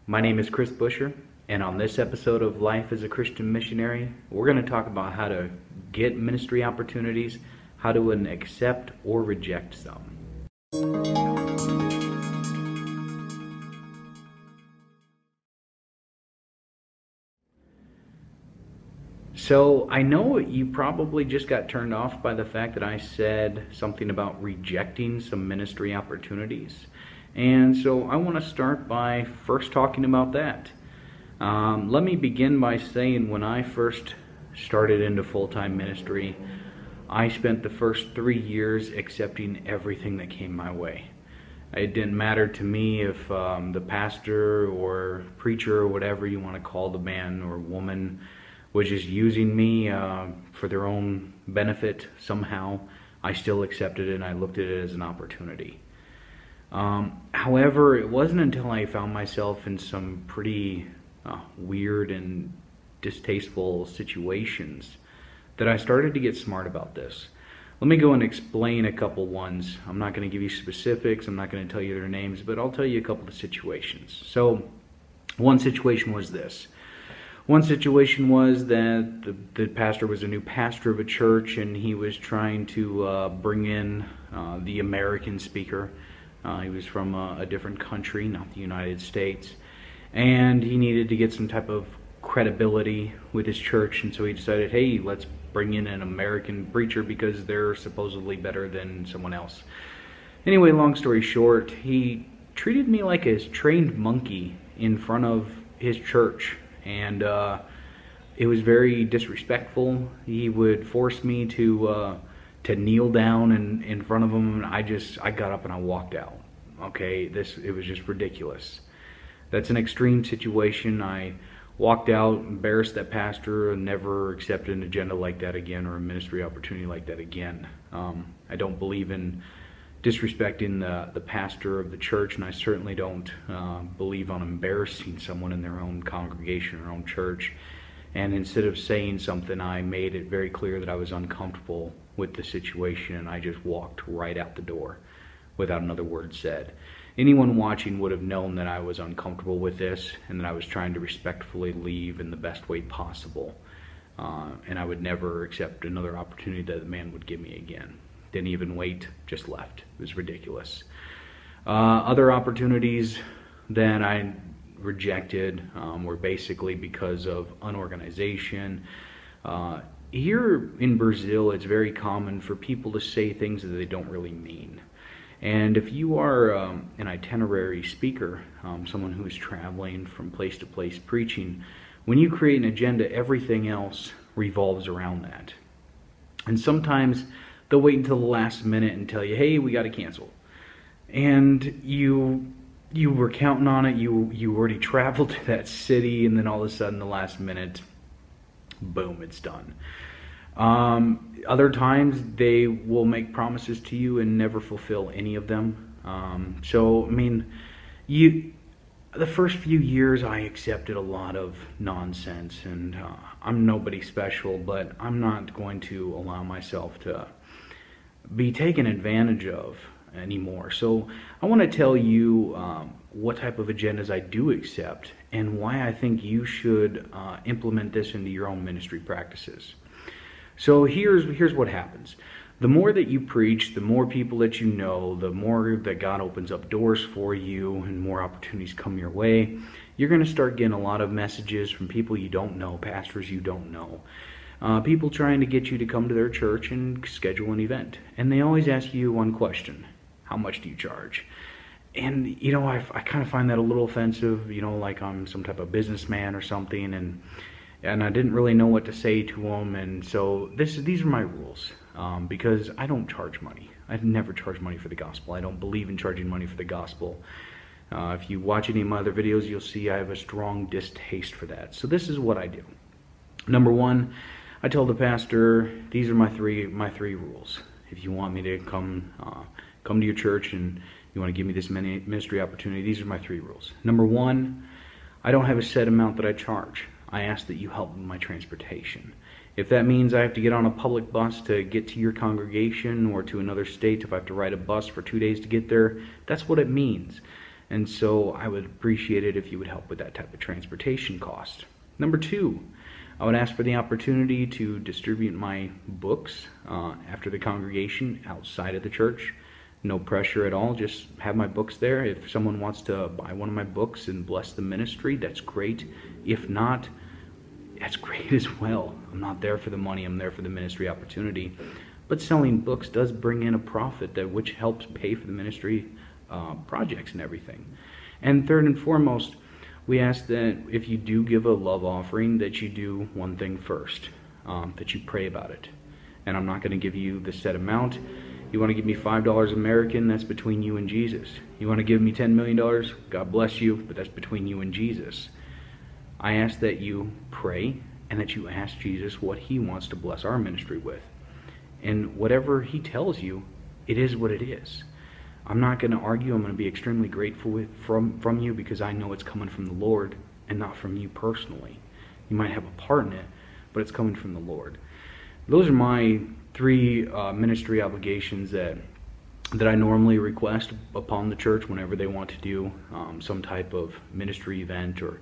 My name is Chris Buscher, and on this episode of Life as a Christian Missionary, we're going to talk about how to get ministry opportunities, how to accept or reject some. So I know you probably just got turned off by the fact that I said something about rejecting some ministry opportunities. And so I want to start by first talking about that. Let me begin by saying when I first started into full-time ministry, I spent the first 3 years accepting everything that came my way. It didn't matter to me if the pastor or preacher or whatever you want to call the man or woman was just using me for their own benefit somehow. I still accepted it and I looked at it as an opportunity. However, it wasn't until I found myself in some pretty weird and distasteful situations that I started to get smart about this. Let me go and explain a couple ones. I'm not going to give you specifics, I'm not going to tell you their names, but I'll tell you a couple of situations. So, one situation was this. One situation was that the pastor was a new pastor of a church and he was trying to bring in the American speaker. He was from a different country, not the United States, and he needed to get some type of credibility with his church, and so he decided, hey, let's bring in an American preacher because they're supposedly better than someone else. Anyway, long story short, he treated me like a trained monkey in front of his church. And it was very disrespectful. He would force me to kneel down in front of him, and I got up and I walked out. Okay, it was just ridiculous. That's an extreme situation. I walked out, embarrassed that pastor, and never accepted an agenda like that again or a ministry opportunity like that again. I don't believe in disrespecting the pastor of the church, and I certainly don't believe on embarrassing someone in their own congregation or own church. And instead of saying something, I made it very clear that I was uncomfortable with the situation, and I just walked right out the door without another word said. Anyone watching would have known that I was uncomfortable with this and that I was trying to respectfully leave in the best way possible. And I would never accept another opportunity that the man would give me again. Didn't even wait, just left. It was ridiculous. Other opportunities that I rejected were basically because of unorganization. Here in Brazil, it's very common for people to say things that they don't really mean. And if you are an itinerary speaker, someone who is traveling from place to place preaching, when you create an agenda, everything else revolves around that. And sometimes they'll wait until the last minute and tell you, hey, we got to cancel. And you were counting on it, you already traveled to that city, and then all of a sudden, the last minute, boom, it's done. Other times, they will make promises to you and never fulfill any of them. So, I mean, the first few years, I accepted a lot of nonsense, and I'm nobody special, but I'm not going to allow myself to be taken advantage of anymore. So I want to tell you what type of agendas I do accept and why I think you should implement this into your own ministry practices. So here's what happens. The more that you preach, the more people that you know, the more that God opens up doors for you and more opportunities come your way. You're going to start getting a lot of messages from people you don't know, pastors you don't know. People trying to get you to come to their church and schedule an event. And they always ask you one question: how much do you charge? And, you know, I kind of find that a little offensive, you know, like I'm some type of businessman or something, and I didn't really know what to say to them. And so these are my rules, because I don't charge money. I've never charged money for the gospel. I don't believe in charging money for the gospel. If you watch any of my other videos, you'll see I have a strong distaste for that. So this is what I do. Number one, I tell the pastor, these are my three rules. If you want me to come to your church and you want to give me this ministry opportunity, these are my 3 rules. Number one, I don't have a set amount that I charge. I ask that you help with my transportation. If that means I have to get on a public bus to get to your congregation or to another state, if I have to ride a bus for 2 days to get there, that's what it means. And so I would appreciate it if you would help with that type of transportation cost. Number 2, I would ask for the opportunity to distribute my books after the congregation outside of the church. No pressure at all, just have my books there. If someone wants to buy one of my books and bless the ministry, that's great. If not, that's great as well. I'm not there for the money, I'm there for the ministry opportunity. But selling books does bring in a profit which helps pay for the ministry projects and everything. And third and foremost, we ask that if you do give a love offering, that you do one thing first, that you pray about it. And I'm not going to give you the set amount. You want to give me $5 American, that's between you and Jesus. You want to give me $10 million, God bless you, but that's between you and Jesus. I ask that you pray and that you ask Jesus what he wants to bless our ministry with. And whatever he tells you, it is what it is. I'm not going to argue. I'm going to be extremely grateful from you because I know it's coming from the Lord and not from you personally. You might have a part in it, but it's coming from the Lord. Those are my 3 ministry obligations that I normally request upon the church whenever they want to do some type of ministry event or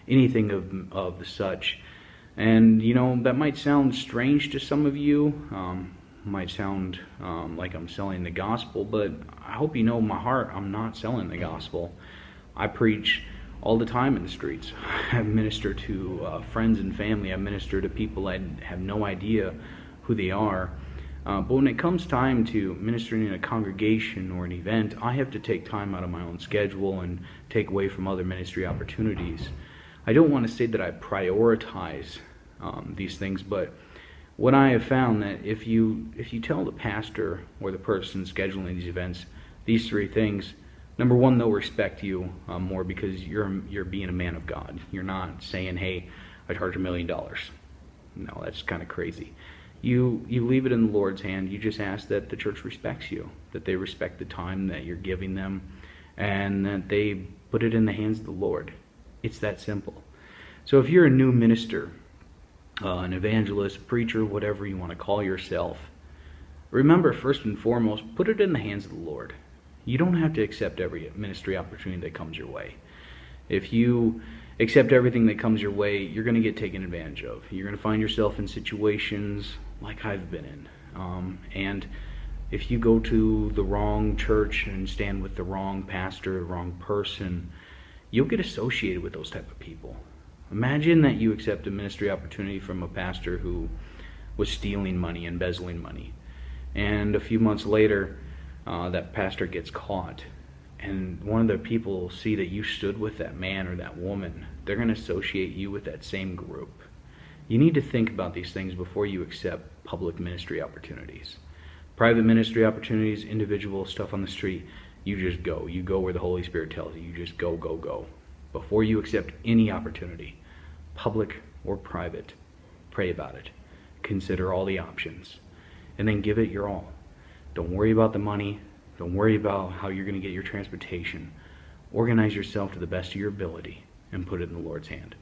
anything of the such. And you know, that might sound strange to some of you, might sound like I'm selling the gospel, but I hope you know in my heart I'm not selling the gospel. I preach all the time in the streets. I minister to friends and family. I minister to people I have no idea who they are. But when it comes time to ministering in a congregation or an event, I have to take time out of my own schedule and take away from other ministry opportunities. I don't want to say that I prioritize these things, but what I have found that if you tell the pastor or the person scheduling these events these 3 things, number 1, they'll respect you more because you're being a man of God. You're not saying, hey, I charge $1 million. No, that's kind of crazy. You leave it in the Lord's hand. You just ask that the church respects you, that they respect the time that you're giving them, and that they put it in the hands of the Lord. It's that simple. So if you're a new minister, an evangelist, preacher, whatever you want to call yourself, remember, first and foremost, put it in the hands of the Lord. You don't have to accept every ministry opportunity that comes your way. If you accept everything that comes your way, you're going to get taken advantage of. You're going to find yourself in situations like I've been in. And if you go to the wrong church and stand with the wrong pastor, the wrong person, you'll get associated with those type of people. Imagine that you accept a ministry opportunity from a pastor who was stealing money, embezzling money. And a few months later, that pastor gets caught. And one of the people see that you stood with that man or that woman. They're going to associate you with that same group. You need to think about these things before you accept public ministry opportunities. Private ministry opportunities, individual stuff on the street, you just go. You go where the Holy Spirit tells you. You just go, go, go. Before you accept any opportunity, public or private, pray about it. Consider all the options. And then give it your all. Don't worry about the money. Don't worry about how you're going to get your transportation. Organize yourself to the best of your ability and put it in the Lord's hand.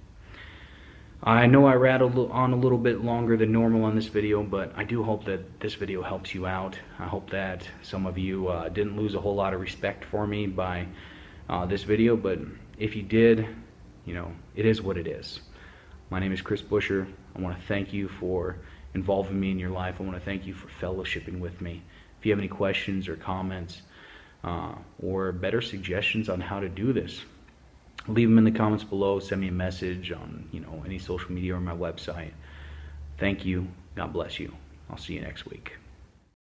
I know I rattled on a little bit longer than normal on this video, but I do hope that this video helps you out. I hope that some of you didn't lose a whole lot of respect for me by this video, but if you did, you know, it is what it is. My name is Chris Buscher. I want to thank you for involving me in your life. I want to thank you for fellowshipping with me. If you have any questions or comments or better suggestions on how to do this, leave them in the comments below. Send me a message on any social media or my website. Thank you. God bless you. I'll see you next week.